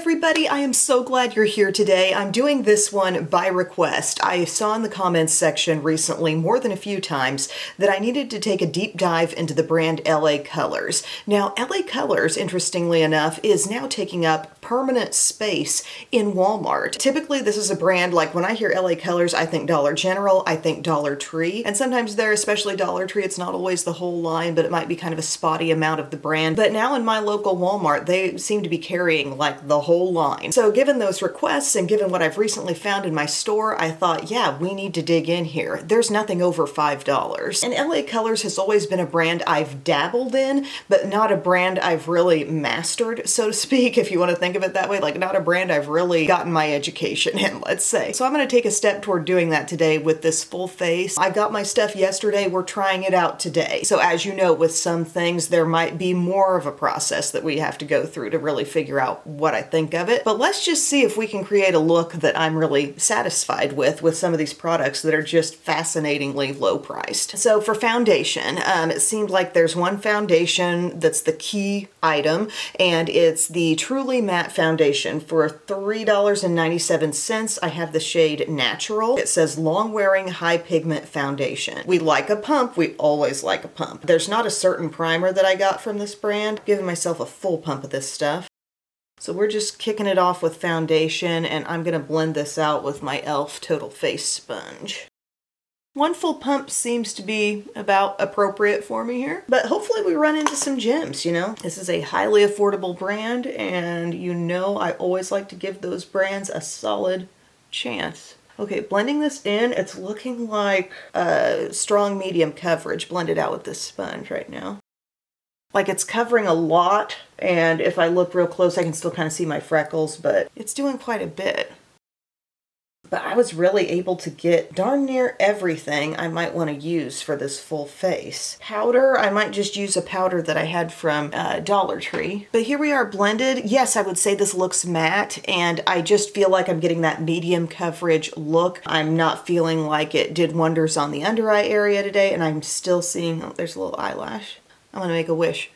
everybody, I am so glad you're here today. I'm doing this one by request. I saw in the comments section recently more than a few times that I needed to take a deep dive into the brand LA Colors. Now, LA Colors, interestingly enough, is now taking up permanent space in Walmart. Typically, this is a brand like when I hear LA Colors, I think Dollar General, I think Dollar Tree, and sometimes there, especially Dollar Tree, it's not always the whole line, but it might be kind of a spotty amount of the brand. But now in my local Walmart, they seem to be carrying like the whole line. So given those requests and given what I've recently found in my store, I thought, yeah, we need to dig in here. There's nothing over $5. And LA Colors has always been a brand I've dabbled in, but not a brand I've really mastered, so to speak, if you want to think of it that way, like not a brand I've really gotten my education in, let's say. So I'm going to take a step toward doing that today with this full face. I got my stuff yesterday, we're trying it out today. So as you know, with some things, there might be more of a process that we have to go through to really figure out what I think of it. But let's just see if we can create a look that I'm really satisfied with some of these products that are just fascinatingly low priced. So for foundation, it seemed like there's one foundation that's the key item, and it's the Truly Matte Foundation for $3.97. I have the shade Natural. It says long wearing high pigment foundation. We like a pump. We always like a pump. There's not a certain primer that I got from this brand. I'm giving myself a full pump of this stuff. So we're just kicking it off with foundation, and I'm going to blend this out with my e.l.f. Total Face Sponge. One full pump seems to be about appropriate for me here, but hopefully we run into some gems, you know? This is a highly affordable brand, and you know I always like to give those brands a solid chance. Okay, blending this in, it's looking like a strong medium coverage blended out with this sponge right now. Like it's covering a lot, and if I look real close, I can still kind of see my freckles, but it's doing quite a bit. But I was really able to get darn near everything I might want to use for this full face. Powder, I might just use a powder that I had from Dollar Tree. But here we are blended. Yes, I would say this looks matte, and I just feel like I'm getting that medium coverage look. I'm not feeling like it did wonders on the under eye area today, and I'm still seeing, oh, there's a little eyelash. I'm gonna make a wish.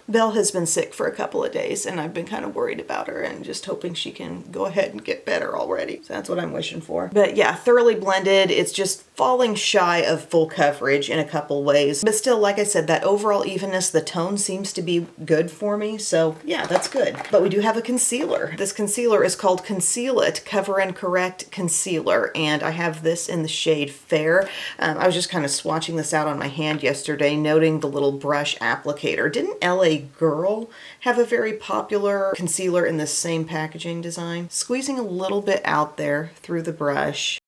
Belle has been sick for a couple of days, and I've been kind of worried about her and just hoping she can go ahead and get better already. So that's what I'm wishing for. But yeah, thoroughly blended. It's just falling shy of full coverage in a couple ways. But still, like I said, that overall evenness, the tone seems to be good for me. So yeah, that's good. But we do have a concealer. This concealer is called Conceal It Cover and Correct Concealer, and I have this in the shade Fair. I was just kind of swatching this out on my hand yesterday, noting the little brush applicator. Didn't LA Girl have a very popular concealer in this same packaging design? Squeezing a little bit out there through the brush.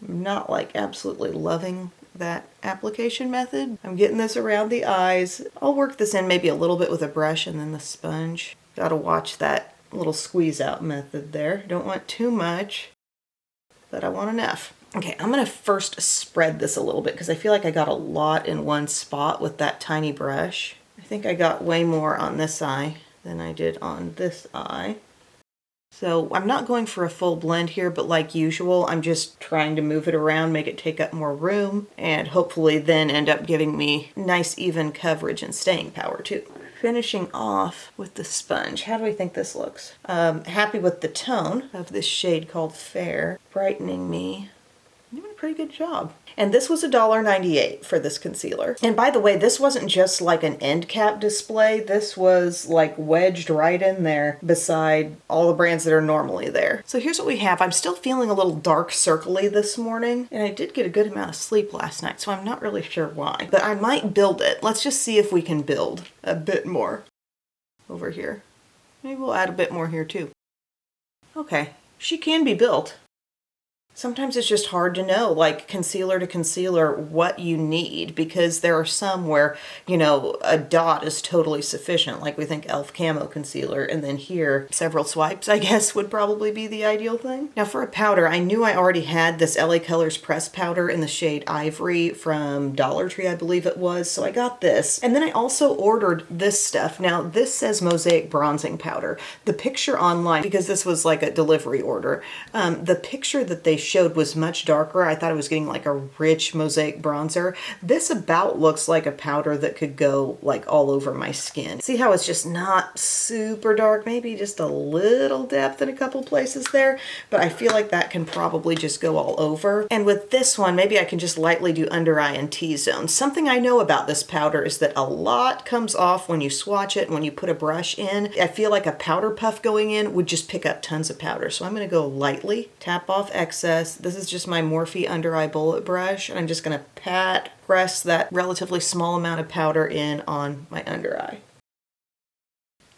I'm not like absolutely loving that application method. I'm getting this around the eyes. I'll work this in maybe a little bit with a brush and then the sponge. Gotta watch that little squeeze out method there. Don't want too much, but I want enough. Okay, I'm gonna first spread this a little bit because I feel like I got a lot in one spot with that tiny brush. I think I got way more on this eye than I did on this eye. So I'm not going for a full blend here, but like usual, I'm just trying to move it around, make it take up more room, and hopefully then end up giving me nice even coverage and staying power too. Finishing off with the sponge. How do I think this looks? Happy with the tone of this shade called Fair, brightening me. I'm doing a pretty good job. And this was $1.98 for this concealer. And by the way, this wasn't just like an end cap display. This was like wedged right in there beside all the brands that are normally there. So here's what we have. I'm still feeling a little dark circly this morning, and I did get a good amount of sleep last night, so I'm not really sure why. But I might build it. Let's just see if we can build a bit more over here. Maybe we'll add a bit more here too. Okay, she can be built. Sometimes it's just hard to know, like concealer to concealer, what you need, because there are some where, you know, a dot is totally sufficient, like we think e.l.f. Camo Concealer, and then here, several swipes, I guess, would probably be the ideal thing. Now for a powder, I knew I already had this LA Colors Press Powder in the shade Ivory from Dollar Tree, I believe it was, so I got this. And then I also ordered this stuff. Now this says Mosaic Bronzing Powder. The picture online, because this was like a delivery order, the picture that they showed was much darker. I thought I was getting like a rich mosaic bronzer. This about looks like a powder that could go like all over my skin. See how it's just not super dark, maybe just a little depth in a couple places there, but I feel like that can probably just go all over. And with this one, maybe I can just lightly do under eye and T-zone. Something I know about this powder is that a lot comes off when you swatch it and when you put a brush in. I feel like a powder puff going in would just pick up tons of powder. So I'm gonna go lightly, tap off excess. This is just my Morphe under eye bullet brush, and I'm just gonna press that relatively small amount of powder in on my under eye.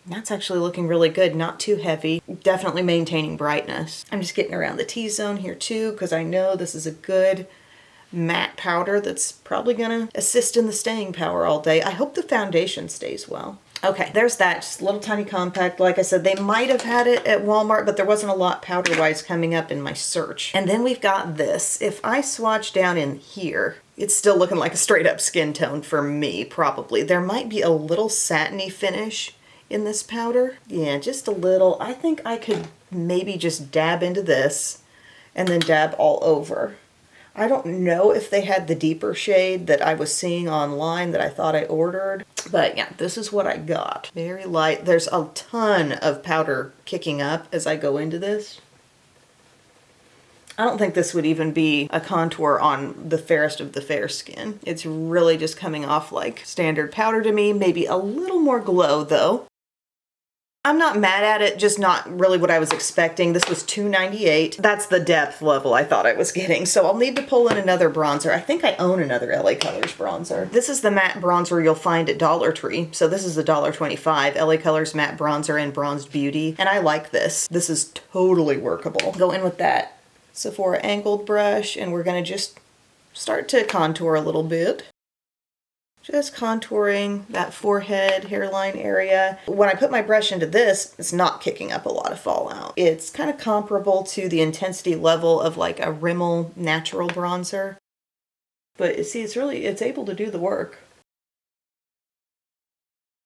That's actually looking really good, not too heavy, definitely maintaining brightness. I'm just getting around the T-zone here too, because I know this is a good matte powder that's probably gonna assist in the staying power all day. I hope the foundation stays well. Okay, there's that, just a little tiny compact. Like I said, they might have had it at Walmart, but there wasn't a lot powder-wise coming up in my search. And then we've got this. If I swatch down in here, it's still looking like a straight-up skin tone for me, probably. There might be a little satiny finish in this powder. Yeah, just a little. I think I could maybe just dab into this and then dab all over. I don't know if they had the deeper shade that I was seeing online that I thought I ordered, but yeah, this is what I got. Very light. There's a ton of powder kicking up as I go into this. I don't think this would even be a contour on the fairest of the fair skin. It's really just coming off like standard powder to me, maybe a little more glow though. I'm not mad at it, just not really what I was expecting. This was $2.98. That's the depth level I thought I was getting. So I'll need to pull in another bronzer. I think I own another LA Colors bronzer. This is the matte bronzer you'll find at Dollar Tree. So this is $1.25. LA Colors Matte Bronzer in Bronzed Beauty. And I like this. This is totally workable. Go in with that Sephora angled brush, and we're gonna just start to contour a little bit. Just contouring that forehead, hairline area. When I put my brush into this, it's not kicking up a lot of fallout. It's kind of comparable to the intensity level of like a Rimmel natural bronzer. But see, it's able to do the work.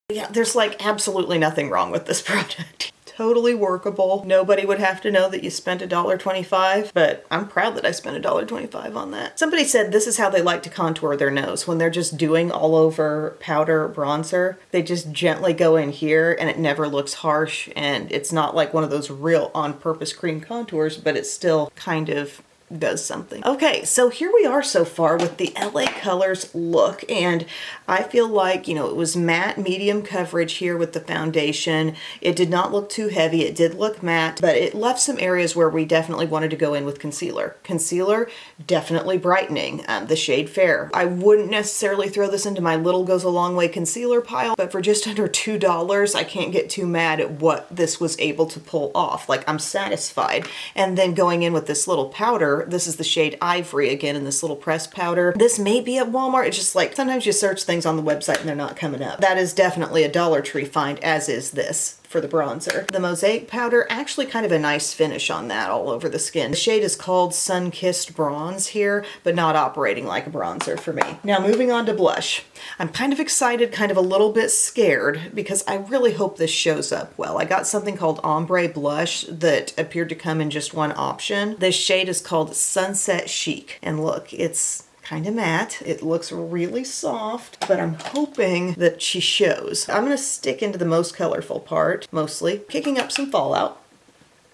Yeah, there's like absolutely nothing wrong with this product. Totally workable. Nobody would have to know that you spent $1.25, but I'm proud that I spent $1.25 on that. Somebody said this is how they like to contour their nose. When they're just doing all over powder bronzer, they just gently go in here and it never looks harsh, and it's not like one of those real on-purpose cream contours, but it still kind of does something. Okay, so here we are so far with the LA Colors look, and I feel like, you know, it was matte medium coverage here with the foundation. It did not look too heavy. It did look matte, but it left some areas where we definitely wanted to go in with concealer. Concealer, definitely brightening. The shade Fair. I wouldn't necessarily throw this into my little goes a long way concealer pile, but for just under $2, I can't get too mad at what this was able to pull off. Like, I'm satisfied. And then going in with this little powder, this is the shade Ivory, again, in this little pressed powder. This may be at Walmart. It's just like, sometimes you search things on the website and they're not coming up. That is definitely a Dollar Tree find, as is this for the bronzer. The Mosaic powder, actually kind of a nice finish on that all over the skin. The shade is called Sun-Kissed Bronze here, but not operating like a bronzer for me. Now moving on to blush. I'm kind of excited, kind of a little bit scared, because I really hope this shows up well. I got something called Ombre blush that appeared to come in just one option. This shade is called Sunset Chic, and look, it's kind of matte. It looks really soft, but I'm hoping that she shows. I'm gonna stick into the most colorful part, mostly, kicking up some fallout.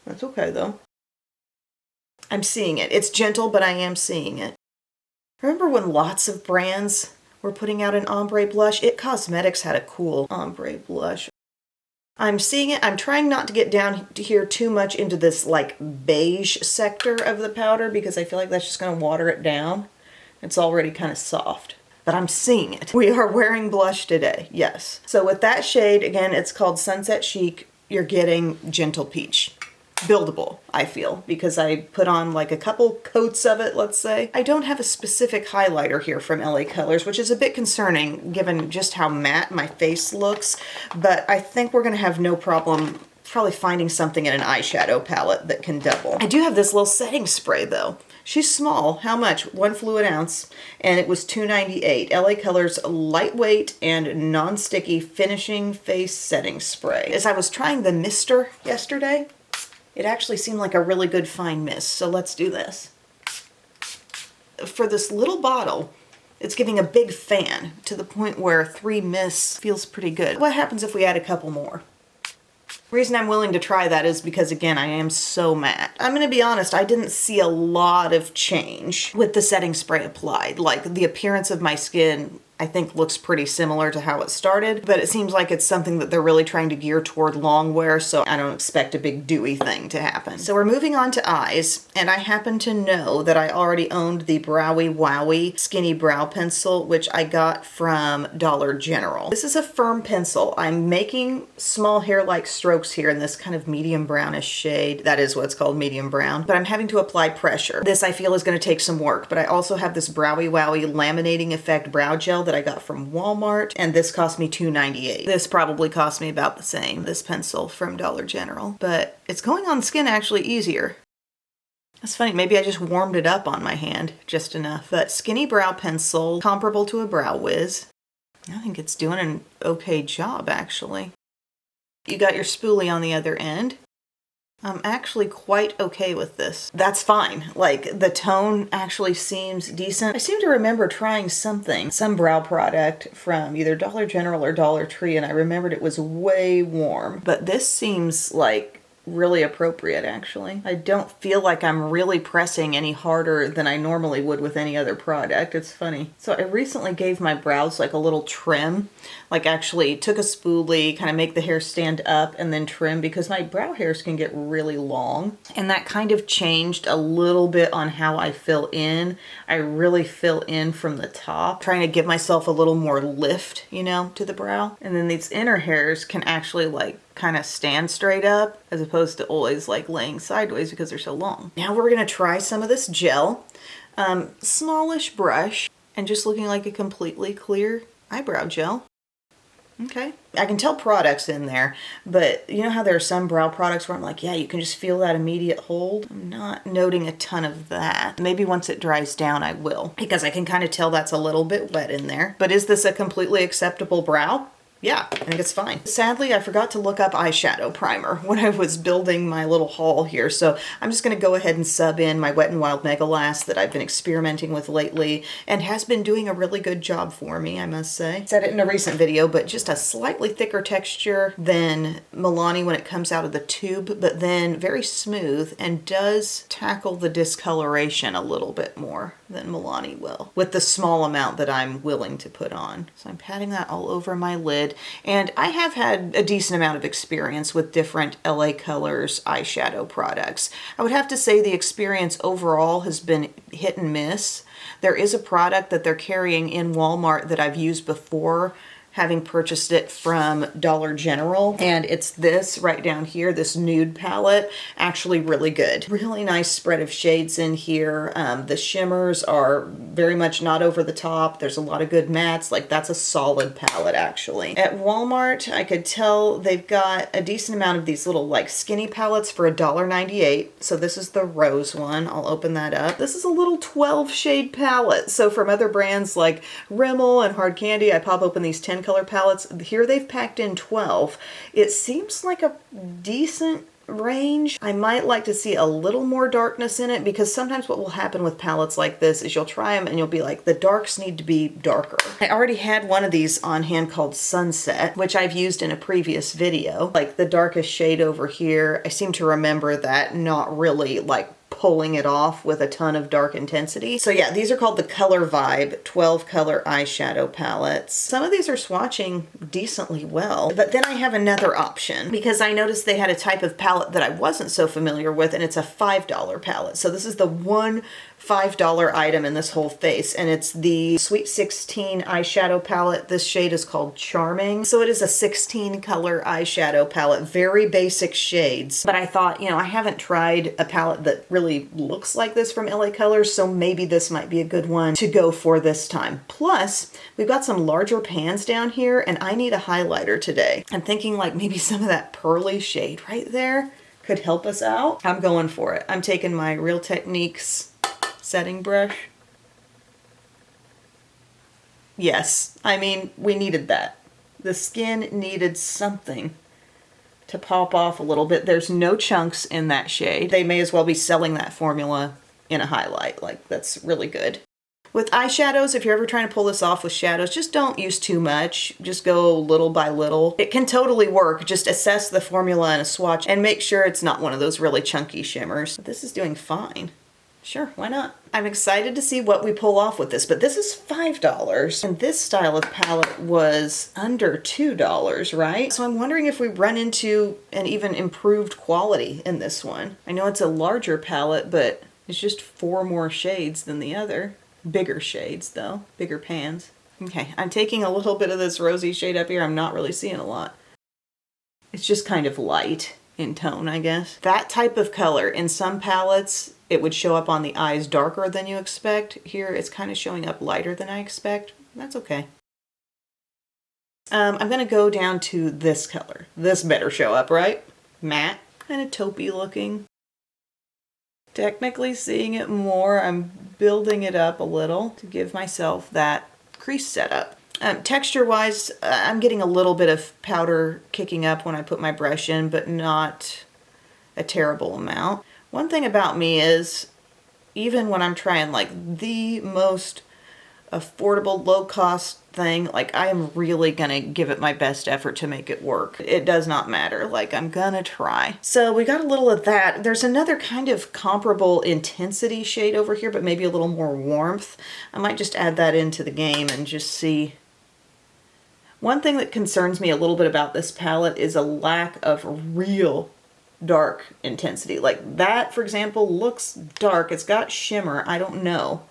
That's okay though. I'm seeing it. It's gentle, but I am seeing it. Remember when lots of brands were putting out an ombre blush? It Cosmetics had a cool ombre blush. I'm seeing it. I'm trying not to get down here too much into this like beige sector of the powder, because I feel like that's just gonna water it down. It's already kind of soft, but I'm seeing it. We are wearing blush today, yes. So with that shade, again, it's called Sunset Chic. You're getting Gentle Peach. Buildable, I feel, because I put on like a couple coats of it, let's say. I don't have a specific highlighter here from LA Colors, which is a bit concerning given just how matte my face looks, but I think we're gonna have no problem probably finding something in an eyeshadow palette that can double. I do have this little setting spray though. She's small. How much? 1 fluid ounce, and it was $2.98. LA Colors lightweight and non-sticky finishing face setting spray. As I was trying the mister yesterday, it actually seemed like a really good fine mist, so let's do this. for this little bottle, it's giving a big fan to the point where 3 mists feels pretty good. What happens if we add a couple more? The reason I'm willing to try that is because, again, I am so matte. I'm gonna be honest, I didn't see a lot of change with the setting spray applied. Like, the appearance of my skin, I think, looks pretty similar to how it started, but it seems like it's something that they're really trying to gear toward long wear, so I don't expect a big dewy thing to happen. So we're moving on to eyes, and I happen to know that I already owned the Browy Wowie Skinny Brow Pencil, which I got from Dollar General. This is a firm pencil. I'm making small hair-like strokes here in this kind of medium brownish shade. That is what's called medium brown, but I'm having to apply pressure. This I feel is going to take some work, but I also have this Browy Wowie Laminating Effect Brow Gel that I got from Walmart, and this cost me $2.98. This probably cost me about the same, this pencil from Dollar General, but it's going on skin actually easier. That's funny, maybe I just warmed it up on my hand just enough. But Skinny Brow Pencil, comparable to a Brow Wiz. I think it's doing an okay job, actually. You got your spoolie on the other end. I'm actually quite okay with this. That's fine. Like, the tone actually seems decent. I seem to remember trying some brow product from either Dollar General or Dollar Tree, and I remembered it was way warm. But this seems like really appropriate, actually. I don't feel like I'm really pressing any harder than I normally would with any other product. It's funny. So I recently gave my brows like a little trim, like actually took a spoolie, kind of make the hair stand up and then trim, because my brow hairs can get really long. And that kind of changed a little bit on how I fill in. I really fill in from the top, trying to give myself a little more lift, you know, to the brow. And then these inner hairs can actually like kind of stand straight up as opposed to always like laying sideways because they're so long. Now we're gonna try some of this gel. Smallish brush, and just looking like a completely clear eyebrow gel. Okay. I can tell products in there, but you know how there are some brow products where I'm like, yeah, you can just feel that immediate hold? I'm not noting a ton of that. Maybe once it dries down, I will, because I can kind of tell that's a little bit wet in there. But is this a completely acceptable brow? Yeah, I think it's fine. Sadly, I forgot to look up eyeshadow primer when I was building my little haul here, so I'm just going to go ahead and sub in my Wet n Wild Mega Last that I've been experimenting with lately and has been doing a really good job for me, I must say. I said it in a recent video, but just a slightly thicker texture than Milani when it comes out of the tube, but then very smooth and does tackle the discoloration a little bit more than Milani will, with the small amount that I'm willing to put on. So I'm patting that all over my lid. And I have had a decent amount of experience with different LA Colors eyeshadow products. I would have to say the experience overall has been hit and miss. There is a product that they're carrying in Walmart that I've used before, having purchased it from Dollar General, and it's this right down here, this nude palette. Actually really good. Really nice spread of shades in here. The shimmers are very much not over the top. There's a lot of good mattes. Like, that's a solid palette, actually. At Walmart, I could tell they've got a decent amount of these little like skinny palettes for $1.98. So this is the rose one. I'll open that up. This is a little 12 shade palette. So from other brands like Rimmel and Hard Candy, I pop open these 10 color palettes. Here they've packed in 12. It seems like a decent range. I might like to see a little more darkness in it, because sometimes what will happen with palettes like this is you'll try them and you'll be like, the darks need to be darker. I already had one of these on hand called Sunset, which I've used in a previous video. Like the darkest shade over here, I seem to remember that not really like pulling it off with a ton of dark intensity. So yeah, these are called the Color Vibe 12 color eyeshadow palettes. Some of these are swatching decently well, but then I have another option because I noticed they had a type of palette that I wasn't so familiar with, and it's a $5 palette. So this is the one $5 item in this whole face, and it's the Sweet 16 eyeshadow palette. This shade is called Charming. So it is a 16 color eyeshadow palette, very basic shades. But I thought, you know, I haven't tried a palette that really looks like this from LA Colors, so maybe this might be a good one to go for this time. Plus, we've got some larger pans down here, and I need a highlighter today. I'm thinking like maybe some of that pearly shade right there could help us out. I'm going for it. I'm taking my Real Techniques setting brush. Yes, I mean, we needed that. The skin needed something to pop off a little bit. There's no chunks in that shade. They may as well be selling that formula in a highlight. Like, that's really good. With eyeshadows, if you're ever trying to pull this off with shadows, just don't use too much. Just go little by little. It can totally work. Just assess the formula in a swatch and make sure it's not one of those really chunky shimmers. This is doing fine. Sure, why not? I'm excited to see what we pull off with this, but this is $5. And this style of palette was under $2, right? So I'm wondering if we run into an even improved quality in this one. I know it's a larger palette, but it's just 4 more shades than the other. Bigger shades though, bigger pans. Okay, I'm taking a little bit of this rosy shade up here. I'm not really seeing a lot. It's just kind of light in tone, I guess. That type of color, in some palettes, it would show up on the eyes darker than you expect. Here, it's kind of showing up lighter than I expect. That's okay. I'm gonna go down to this color. This better show up, right? Matte, kind of taupey looking. Technically seeing it more, I'm building it up a little to give myself that crease setup. Texture-wise, I'm getting a little bit of powder kicking up when I put my brush in, but not a terrible amount. One thing about me is, even when I'm trying like the most affordable, low-cost thing, like I am really gonna give it my best effort to make it work. It does not matter, like I'm gonna try. So we got a little of that. There's another kind of comparable intensity shade over here, but maybe a little more warmth. I might just add that into the game and just see. One thing that concerns me a little bit about this palette is a lack of real dark intensity. Like that, for example, looks dark. It's got shimmer. I don't know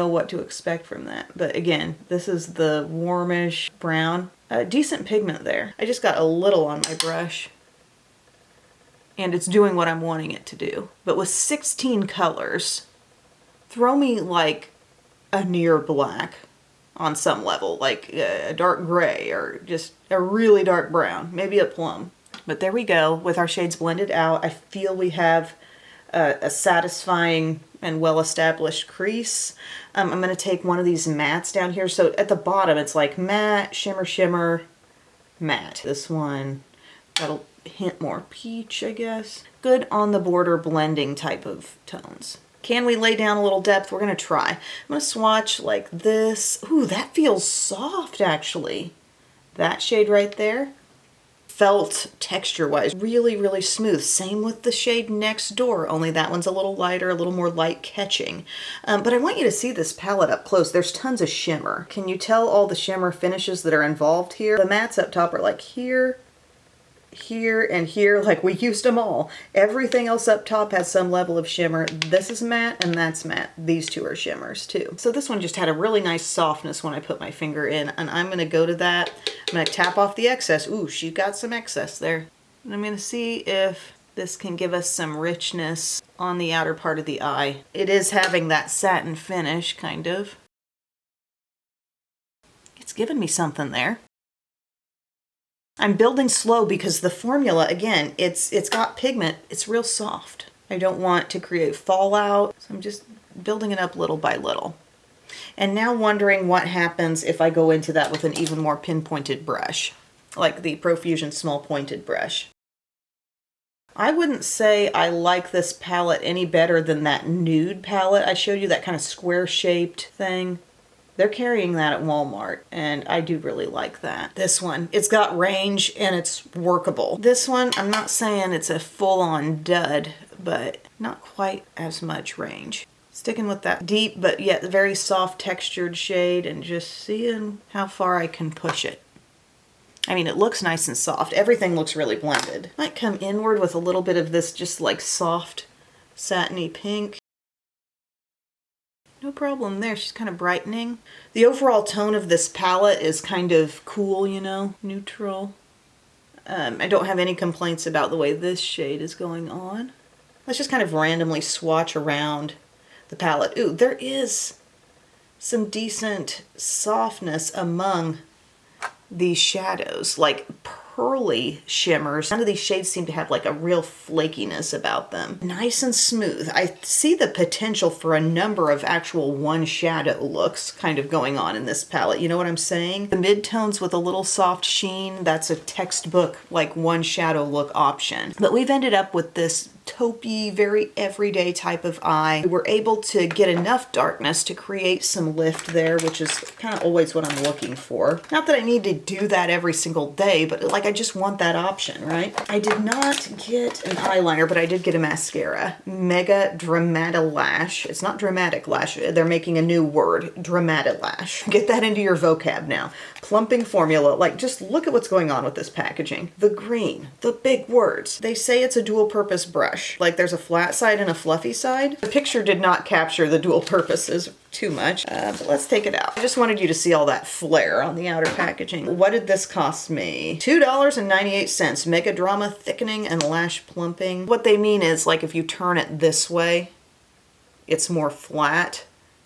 what to expect from that. But again, this is the warmish brown. Decent pigment there. I just got a little on my brush. And it's doing what I'm wanting it to do. But with 16 colors, throw me like a near black on some level. Like a dark gray or just a really dark brown. Maybe a plum. But there we go. With our shades blended out, I feel we have a satisfying and well-established crease. I'm going to take one of these mattes down here. So at the bottom, it's like matte, shimmer, shimmer, matte. This one, that'll hint more peach, I guess. Good on the border blending type of tones. Can we lay down a little depth? We're going to try. I'm going to swatch like this. Ooh, that feels soft, actually. That shade right there. Felt texture-wise really, really smooth. Same with the shade next door, only that one's a little lighter, a little more light catching. But I want you to see this palette up close. There's tons of shimmer. Can you tell all the shimmer finishes that are involved here? The mattes up top are like here, here, and here. Like we used them all. Everything else up top has some level of shimmer. This is matte and that's matte. These two are shimmers too. So this one just had a really nice softness when I put my finger in, and I'm gonna go to that. I'm gonna tap off the excess. Ooh, she got some excess there. And I'm gonna see if this can give us some richness on the outer part of the eye. It is having that satin finish, kind of. It's giving me something there. I'm building slow because the formula, again, it's got pigment. It's real soft. I don't want to create fallout, so I'm just building it up little by little. And now wondering what happens if I go into that with an even more pinpointed brush, like the Profusion small pointed brush. I wouldn't say I like this palette any better than that nude palette. I showed you that kind of square shaped thing. They're carrying that at Walmart, and I do really like that. This one, it's got range and it's workable. This one, I'm not saying it's a full-on dud, but not quite as much range. Sticking with that deep but yet very soft textured shade and just seeing how far I can push it. I mean, it looks nice and soft. Everything looks really blended. Might come inward with a little bit of this just like soft satiny pink. No problem there, she's kind of brightening. The overall tone of this palette is kind of cool, you know, neutral. I don't have any complaints about the way this shade is going on. Let's just kind of randomly swatch around the palette. Ooh, there is some decent softness among these shadows, like pearly shimmers. None of these shades seem to have like a real flakiness about them. Nice and smooth. I see the potential for a number of actual one shadow looks kind of going on in this palette. You know what I'm saying? The midtones with a little soft sheen, that's a textbook like one shadow look option. But we've ended up with this taupey, very everyday type of eye. We're able to get enough darkness to create some lift there, which is kind of always what I'm looking for. Not that I need to do that every single day, but like I just want that option, right? I did not get an eyeliner, but I did get a mascara. Mega Dramatilash. It's not dramatic lash. They're making a new word, Dramatilash. Get that into your vocab now. Plumping formula. Like, just look at what's going on with this packaging. The green, the big words. They say it's a dual purpose brush. Like there's a flat side and a fluffy side. The picture did not capture the dual purposes too much, but let's take it out. I just wanted you to see all that flair on the outer packaging. What did this cost me? $2.98. Mega Drama Thickening and Lash Plumping. What they mean is, like, if you turn it this way, it's more flat.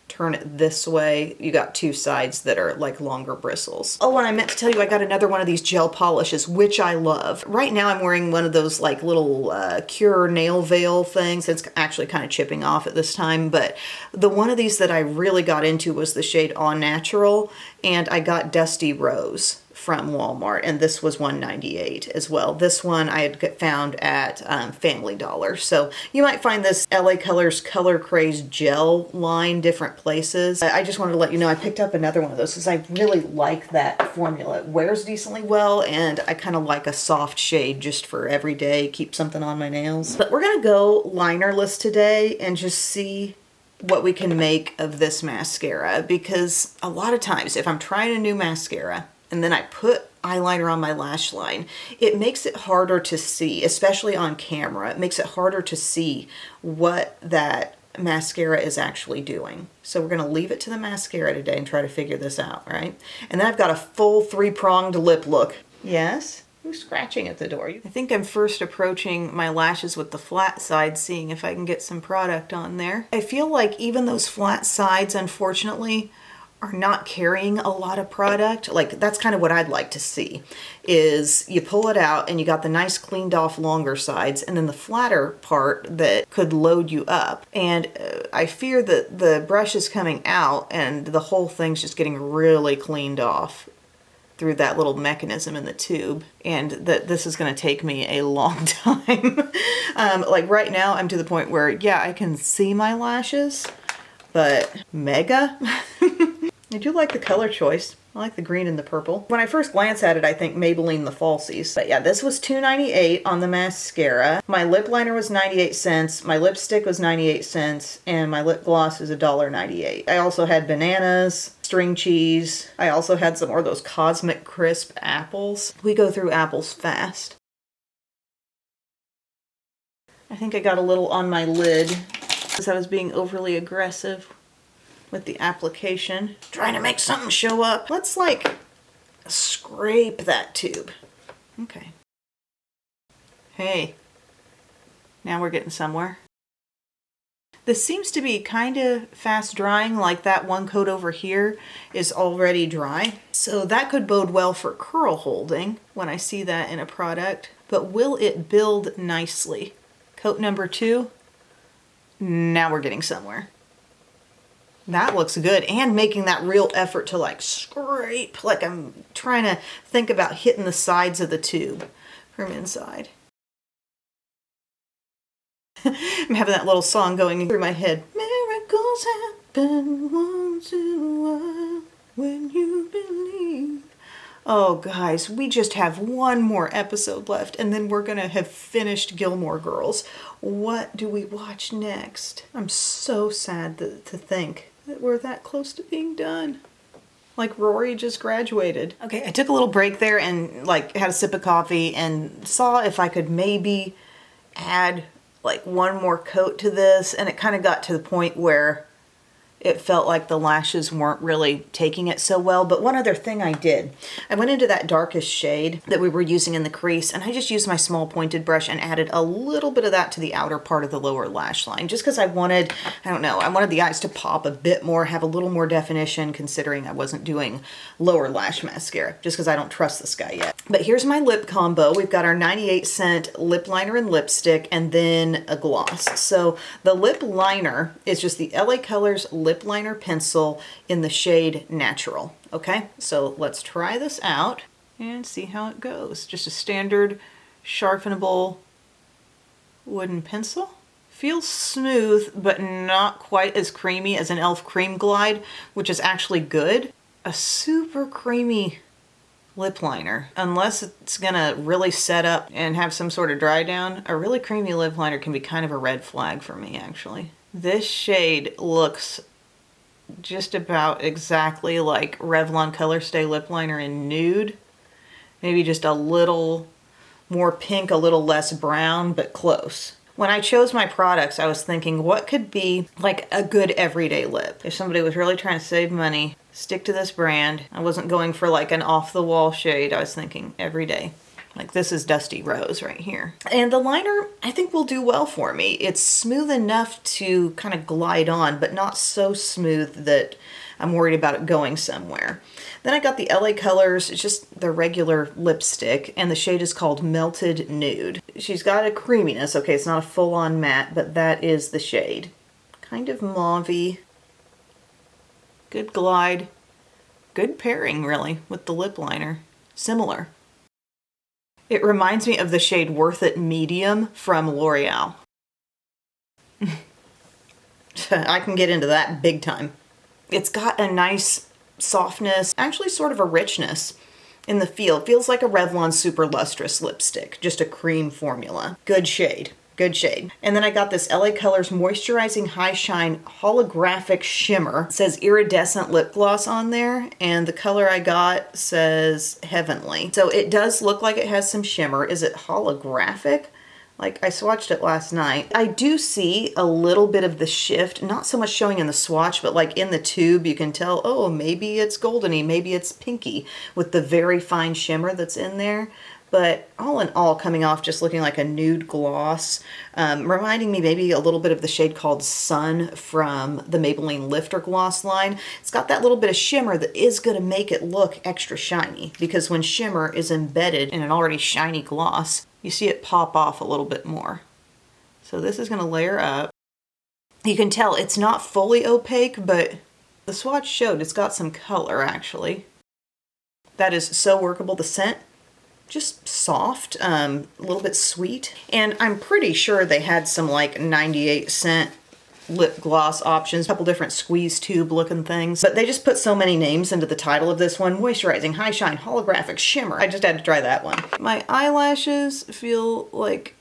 Turn it this way, you got two sides that are like longer bristles. Oh, and I meant to tell you, I got another one of these gel polishes, which I love. Right now I'm wearing one of those like little Cure nail veil things. It's actually kind of chipping off at this time, but the one of these that I really got into was the shade Au Natural, and I got Dusty Rose from Walmart, and this was $1.98 as well. This one I had found at Family Dollar. So you might find this LA Colors Color Craze gel line different places. I just wanted to let you know I picked up another one of those because I really like that formula. It wears decently well, and I kind of like a soft shade just for every day, keep something on my nails. But we're gonna go linerless today and just see what we can make of this mascara, because a lot of times if I'm trying a new mascara and then I put eyeliner on my lash line, it makes it harder to see, especially on camera. It makes it harder to see what that mascara is actually doing. So we're gonna leave it to the mascara today and try to figure this out, right? And then I've got a full three-pronged lip look. Yes? Who's scratching at the door? I think I'm first approaching my lashes with the flat side, seeing if I can get some product on there. I feel like even those flat sides, unfortunately, are not carrying a lot of product. Like, that's kind of what I'd like to see, is you pull it out and you got the nice cleaned off longer sides and then the flatter part that could load you up. And I fear that the brush is coming out and the whole thing's just getting really cleaned off through that little mechanism in the tube, and that this is going to take me a long time. Like right now I'm to the point where, yeah, I can see my lashes, but Mega? I do like the color choice. I like the green and the purple. When I first glance at it, I think Maybelline the Falsies. But yeah, this was $2.98 on the mascara. My lip liner was 98 cents. My lipstick was 98 cents. And my lip gloss is $1.98. I also had bananas, string cheese. I also had some more of those Cosmic Crisp apples. We go through apples fast. I think I got a little on my lid because I was being overly aggressive with the application, trying to make something show up. Let's like scrape that tube. Okay. Hey, now we're getting somewhere. This seems to be kind of fast drying, like that one coat over here is already dry. So that could bode well for curl holding when I see that in a product, but will it build nicely? Coat number 2, now we're getting somewhere. That looks good, and making that real effort to like scrape, like I'm trying to think about hitting the sides of the tube from inside. I'm having that little song going through my head. Miracles happen once in a while when you believe. Oh guys, we just have one more episode left and then we're gonna have finished Gilmore Girls. What do we watch next? I'm so sad to think that we're that close to being done. Like Rory just graduated. Okay, I took a little break there and like had a sip of coffee and saw if I could maybe add like one more coat to this, and it kind of got to the point where it felt like the lashes weren't really taking it so well. But one other thing I did, I went into that darkest shade that we were using in the crease, and I just used my small pointed brush and added a little bit of that to the outer part of the lower lash line, just because I wanted, I don't know, I wanted the eyes to pop a bit more, have a little more definition, considering I wasn't doing lower lash mascara, just because I don't trust this guy yet. But here's my lip combo. We've got our 98-cent lip liner and lipstick, and then a gloss. So the lip liner is just the LA Colors lip liner pencil in the shade Natural. Okay, so let's try this out and see how it goes. Just a standard sharpenable wooden pencil. Feels smooth, but not quite as creamy as an e.l.f. Cream Glide, which is actually good. A super creamy lip liner. Unless it's gonna really set up and have some sort of dry down, a really creamy lip liner can be kind of a red flag for me, actually. This shade looks just about exactly like Revlon Color Stay lip liner in nude. Maybe just a little more pink, a little less brown, but close. When I chose my products, I was thinking what could be like a good everyday lip. If somebody was really trying to save money, stick to this brand. I wasn't going for like an off-the-wall shade. I was thinking everyday. Like this is Dusty Rose right here. And the liner, I think, will do well for me. It's smooth enough to kind of glide on, but not so smooth that I'm worried about it going somewhere. Then I got the LA Colors, it's just the regular lipstick, and the shade is called Melted Nude. She's got a creaminess. Okay, it's not a full-on matte, but that is the shade. Kind of mauve-y. Good glide. Good pairing, really, with the lip liner. Similar. It reminds me of the shade Worth It Medium from L'Oreal. I can get into that big time. It's got a nice softness, actually sort of a richness in the feel. It feels like a Revlon Super Lustrous lipstick, just a cream formula. Good shade. Good shade. And then I got this LA Colors Moisturizing High Shine Holographic Shimmer. It says Iridescent Lip Gloss on there, and the color I got says Heavenly. So it does look like it has some shimmer. Is it holographic? Like, I swatched it last night. I do see a little bit of the shift, not so much showing in the swatch, but like in the tube, you can tell, oh, maybe it's goldeny, maybe it's pinky with the very fine shimmer that's in there. But all in all, coming off just looking like a nude gloss, reminding me maybe a little bit of the shade called Sun from the Maybelline Lifter Gloss line. It's got that little bit of shimmer that is going to make it look extra shiny, because when shimmer is embedded in an already shiny gloss, you see it pop off a little bit more. So this is going to layer up. You can tell it's not fully opaque, but the swatch showed it's got some color, actually. That is so workable. The scent, just soft, a little bit sweet. And I'm pretty sure they had some like 98-cent lip gloss options, a couple different squeeze tube looking things, but they just put so many names into the title of this one. Moisturizing High Shine Holographic Shimmer. I just had to try that one. My eyelashes feel like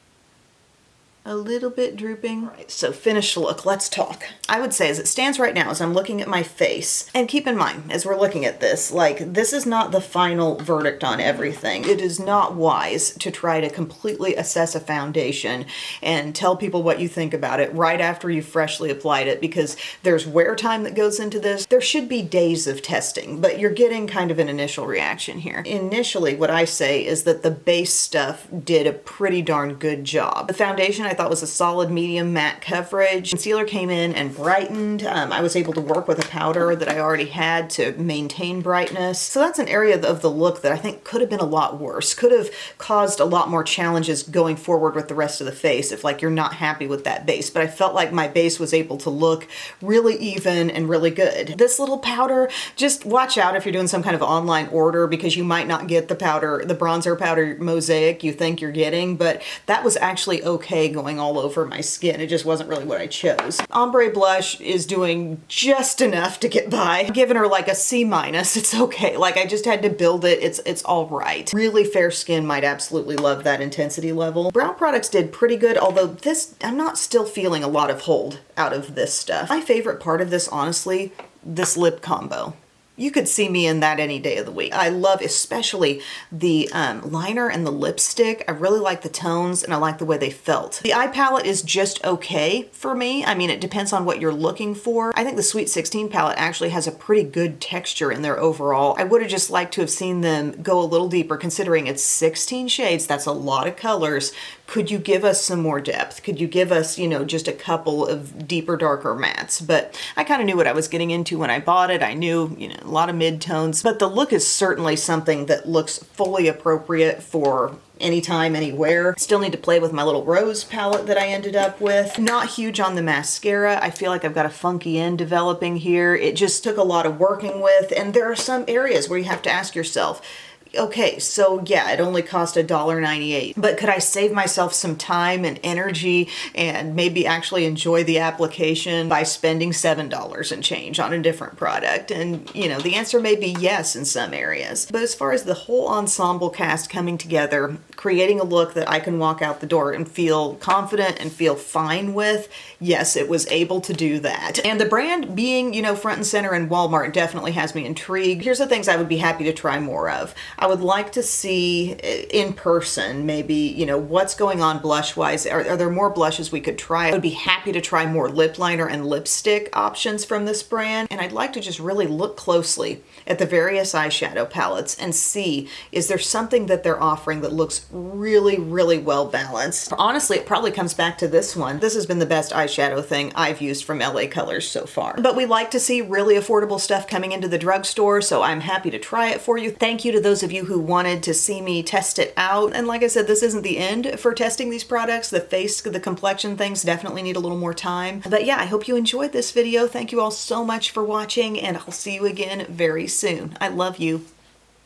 a little bit drooping. Right, so finished look, let's talk. I would say as it stands right now, as I'm looking at my face, and keep in mind, as we're looking at this, like, this is not the final verdict on everything. It is not wise to try to completely assess a foundation and tell people what you think about it right after you've freshly applied it, because there's wear time that goes into this. There should be days of testing, but you're getting kind of an initial reaction here. Initially, what I say is that the base stuff did a pretty darn good job. The foundation I thought was a solid medium matte coverage. Concealer came in and brightened. I was able to work with a powder that I already had to maintain brightness. So that's an area of the look that I think could have been a lot worse. Could have caused a lot more challenges going forward with the rest of the face if like you're not happy with that base. But I felt like my base was able to look really even and really good. This little powder, just watch out if you're doing some kind of online order, because you might not get the powder, the bronzer powder mosaic you think you're getting, but that was actually okay going all over my skin. It just wasn't really what I chose. Ombre blush is doing just enough to get by. I'm giving her like a C-. It's okay. Like, I just had to build it. It's all right. Really fair skin might absolutely love that intensity level. Brow products did pretty good, although this, I'm not still feeling a lot of hold out of this stuff. My favorite part of this, honestly, this lip combo. You could see me in that any day of the week. I love especially the liner and the lipstick. I really like the tones and I like the way they felt. The eye palette is just okay for me. I mean, it depends on what you're looking for. I think the Sweet 16 palette actually has a pretty good texture in there overall. I would have just liked to have seen them go a little deeper, considering it's 16 shades. That's a lot of colors. Could you give us some more depth? Could you give us, you know, just a couple of deeper, darker mattes? But I kind of knew what I was getting into when I bought it. I knew, you know, a lot of mid-tones, but the look is certainly something that looks fully appropriate for anytime, anywhere. Still need to play with my little rose palette that I ended up with. Not huge on the mascara. I feel like I've got a funky end developing here. It just took a lot of working with, and there are some areas where you have to ask yourself, Okay, so yeah, it only cost $1.98, but could I save myself some time and energy and maybe actually enjoy the application by spending $7 and change on a different product? And you know, the answer may be yes in some areas. But as far as the whole ensemble cast coming together, creating a look that I can walk out the door and feel confident and feel fine with, yes, it was able to do that. And the brand being, you know, front and center in Walmart definitely has me intrigued. Here's the things I would be happy to try more of. I would like to see in person, maybe, you know, what's going on blush-wise. Are there more blushes we could try? I would be happy to try more lip liner and lipstick options from this brand. And I'd like to just really look closely at the various eyeshadow palettes and see, is there something that they're offering that looks really, really well balanced? Honestly, it probably comes back to this one. This has been the best eyeshadow thing I've used from LA Colors so far. But we like to see really affordable stuff coming into the drugstore, so I'm happy to try it for you. Thank you to those of you who wanted to see me test it out. And like I said, this isn't the end for testing these products. The face, the complexion things definitely need a little more time. But yeah, I hope you enjoyed this video. Thank you all so much for watching, and I'll see you again very soon. I love you.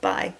Bye.